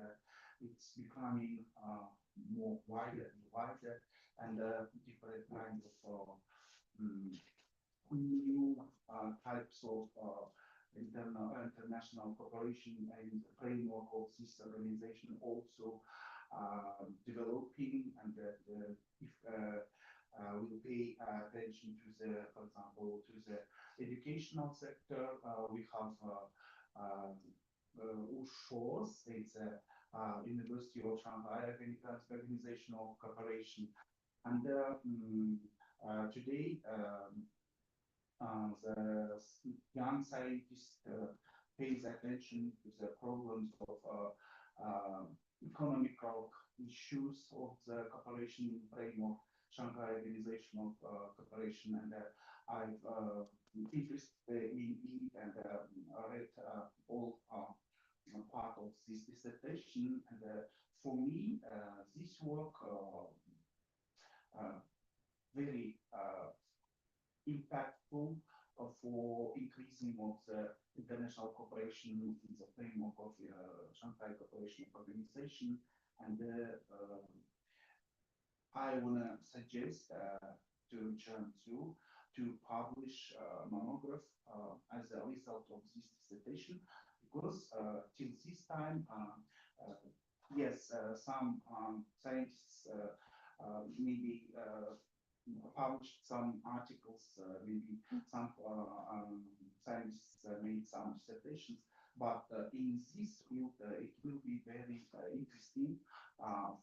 it's becoming more wider and wider, and different kinds of new types of international cooperation and the framework of this organization also developing, and if we pay attention to the, for example, to the educational sector, we have USHOS, it's a University of Shanghai Organization of Cooperation, and today the young scientist pays attention to the problems of economical issues of the cooperation framework, Shanghai Organization of Cooperation, and I've interested in it and read all part of this dissertation. And for me, this work very impactful for increasing of the international cooperation in the framework of Shanghai Cooperation Organization. And I want to suggest to Chan to publish a monograph as a result of this dissertation, because till this time, yes, some scientists maybe published some articles, maybe some scientists made some dissertations, but in this field, it will be very interesting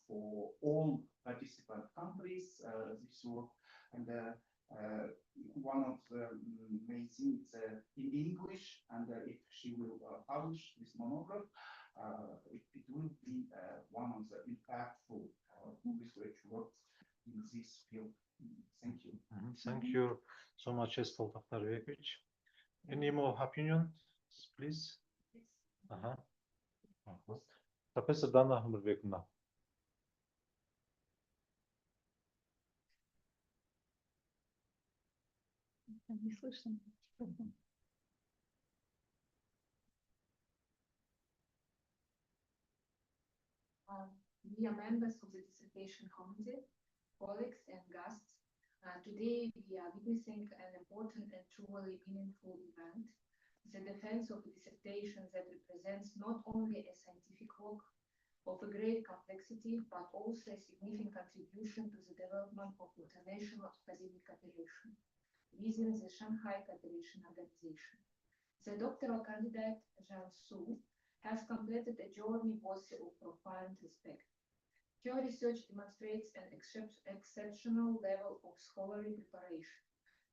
for all participant countries, this work. And one of the main things in English, and if she will publish this monograph, it will be one of the impactful research works in this field. Thank you. Thank you so much, Estel Takhtarbekovich. Any more opinions, please? Professor Dana Humberbekovna. Не слышно. We are members of the dissertation committee, colleagues and guests. Today we are witnessing an important and truly meaningful event, the defense of a dissertation that represents not only a scientific work of a great complexity, but also a significant contribution to the development of international academic cooperation within the Shanghai Cooperation Organization. The doctoral candidate, Czюй, has completed a journey worthy of profound respect. Her research demonstrates an exceptional level of scholarly preparation,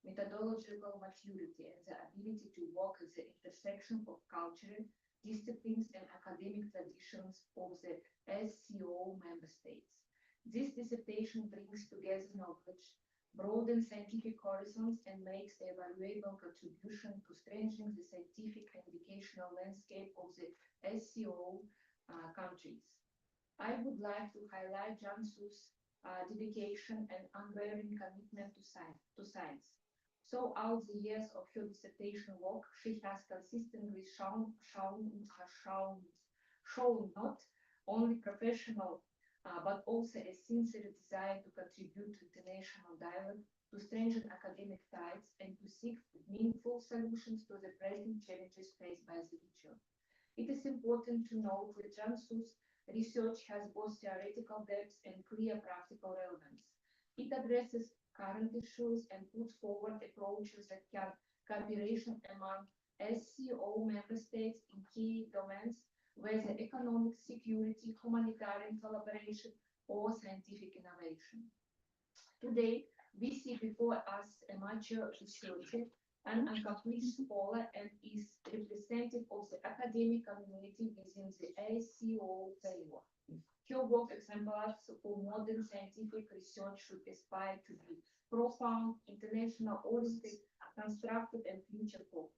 methodological maturity, and the ability to work at the intersection of culture, disciplines, and academic traditions of the SCO member states. This dissertation brings together knowledge, broadens scientific horizons, and makes a valuable contribution to strengthening the scientific and educational landscape of the SCO countries. I would like to highlight Czюй's dedication and unwavering commitment to science. Throughout the years of her dissertation work, she has consistently shown not only professional but also a sincere desire to contribute to international dialogue, to strengthen academic ties, and to seek meaningful solutions to the present challenges faced by the region. It is important to note that Czюй's research has both theoretical depth and clear practical relevance. It addresses current issues and puts forward approaches that can cooperation among SCO member states in key domains, whether economic security, humanitarian collaboration, or scientific innovation. Today, we see before us a mature researcher, an accomplished scholar, and is representative of the academic community within the SCO framework. Her work exemplifies for modern scientific research should aspire to be profound, international oriented, constructive, and future focused.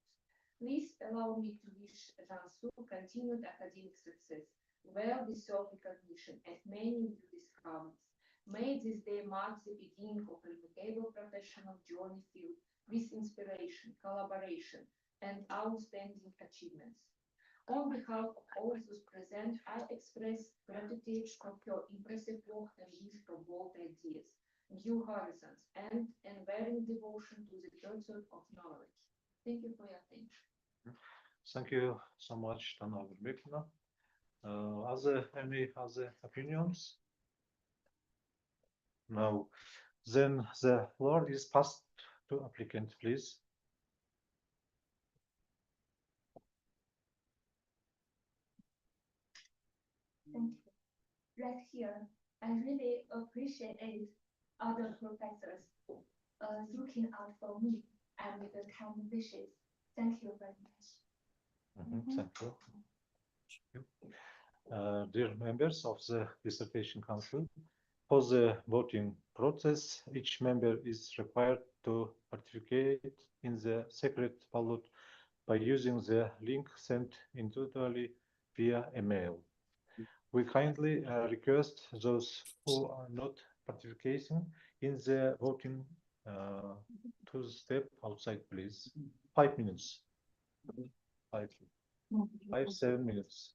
Please allow me to wish Czюй continued academic success, well-deserved recognition, and many new discoveries. May this day mark the beginning of a remarkable professional journey filled with inspiration, collaboration, and outstanding achievements. On behalf of all those present, I express gratitude for your impressive work and wish for bold ideas, new horizons, and unwavering devotion to the pursuit of knowledge. Thank you for your attention. Thank you so much, Dana Humberbekovna. Any other opinions? No. Then the floor is passed to applicant, please. Thank you. Right here, I really appreciate other professors looking out for me and with the kind wishes. Thank you very much. Thank you. Dear members of the Dissertation Council, For the voting process, each member is required to participate in the secret ballot by using the link sent individually via email. We kindly request those who are not participating in the voting to step outside, please. 5 minutes. 7 minutes.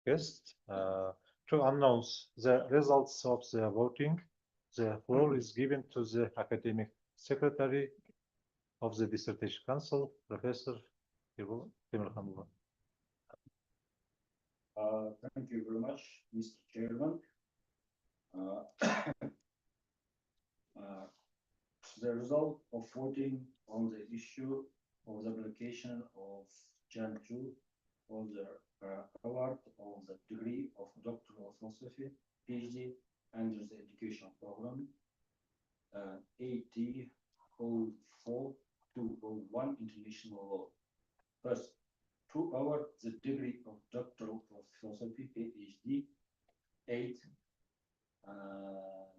Yes, to announce the results of the voting, the floor is given to the academic secretary of the dissertation council, Professor Demirhanova. Thank you very much, Mr. Chairman. The result of voting on the issue of the application of Chan for the award of the degree of Doctor of Philosophy, PhD, under the education program, 80.4201 International Law. First, to award the degree of Doctor of Philosophy, PhD, 8.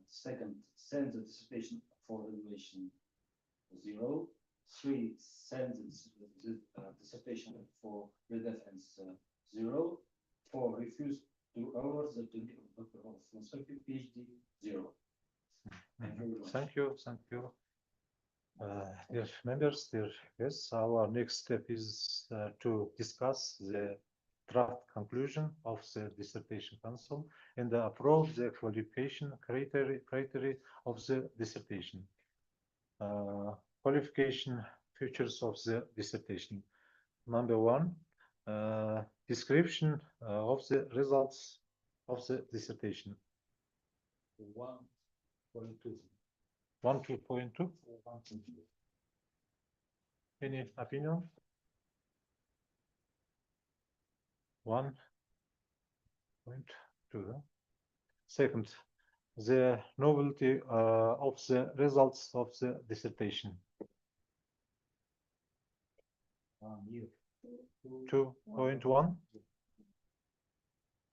Second, send the dissertation for evaluation 0. 3, send the dissertation for redefense 0. 4, refuse 2 hours, the Dr. of Philosophy, PhD, 0. Thank you very much. Thank you, thank you. Dear members, dear guests, our next step is to discuss the draft conclusion of the dissertation council and approve the qualification criteria of the dissertation. Qualification features of the dissertation. Number 1, description of the results of the dissertation. 1.2. 1.2. Any opinion? 1.2. Second, the novelty of the results of the dissertation. 2.1.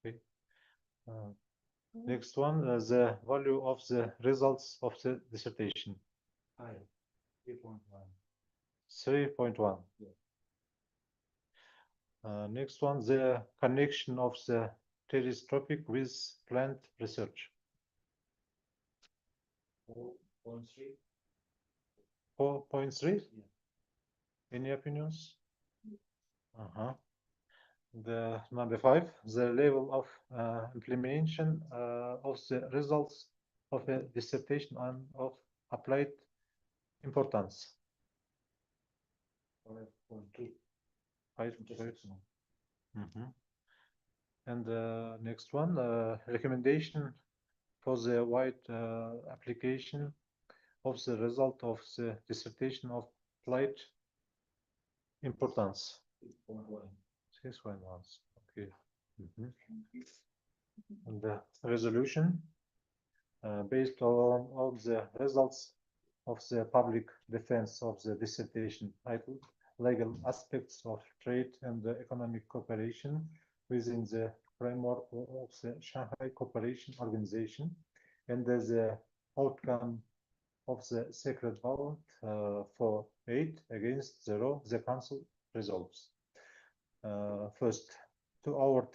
Okay. Next one, the value of the results of the dissertation. 3.1. 3.1. Next one, the connection of the terrorist topic with plant research. 4.3. 4.3. Any opinions? The number 5, the level of implementation of the results of a dissertation and of applied importance. 5.2. 5.2. And the next one, recommendation for the wide application of the result of the dissertation of applied importance. 6.1. Okay. And the resolution based on all the results of the public defense of the dissertation titled legal aspects of trade and the economic cooperation within the framework of the Shanghai Cooperation Organization, and the outcome of the sacred vote for 8 against 0, the council resolves. First, to award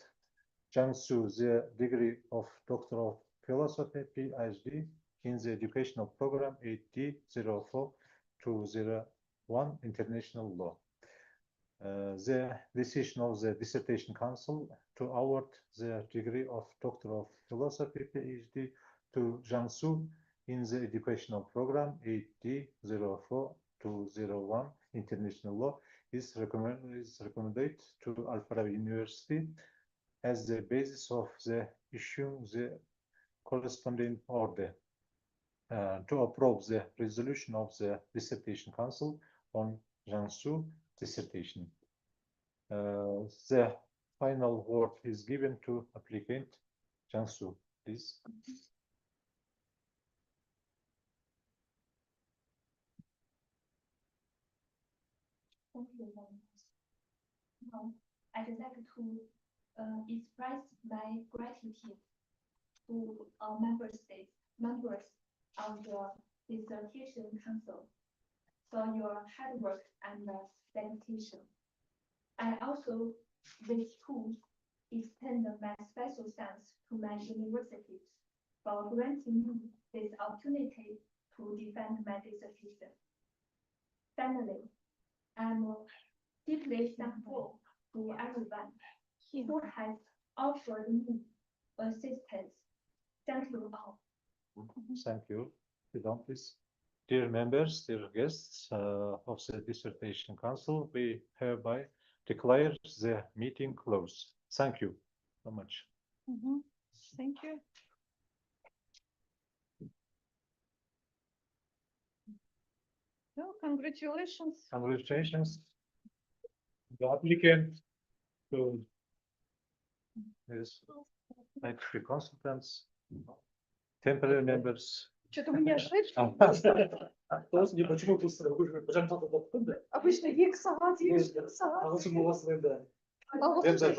Jiangsu the degree of Doctor of Philosophy, PhD, in the educational program 8D04-201 International Law. The decision of the dissertation council to award the degree of Doctor of Philosophy, PhD, to Jiangsu in the educational program 8D04-201 International Law is recommended to Al-Farabi University as the basis of the issuing the corresponding order to approve the resolution of the dissertation council on Jiangsu dissertation. The final word is given to applicant Jiangsu, please. Thank you very much. Now, I'd like to express my gratitude to our members of the dissertation council for your hard work and dedication. I also wish to extend my special thanks to my university for granting me this opportunity to defend my dissertation. Finally, I'm deeply thankful to everyone who has offered me assistance. Thank you all. Thank you. Sit down, please. Dear members, dear guests of the dissertation council, we hereby declare the meeting closed. Thank you so much. Thank you. Well, congratulations. Congratulations. The applicant to this like three consultants, temporary members. Что-то у меня шрифт. Почему быстро? Вы же Обычно ексагат. у вас, да. Them that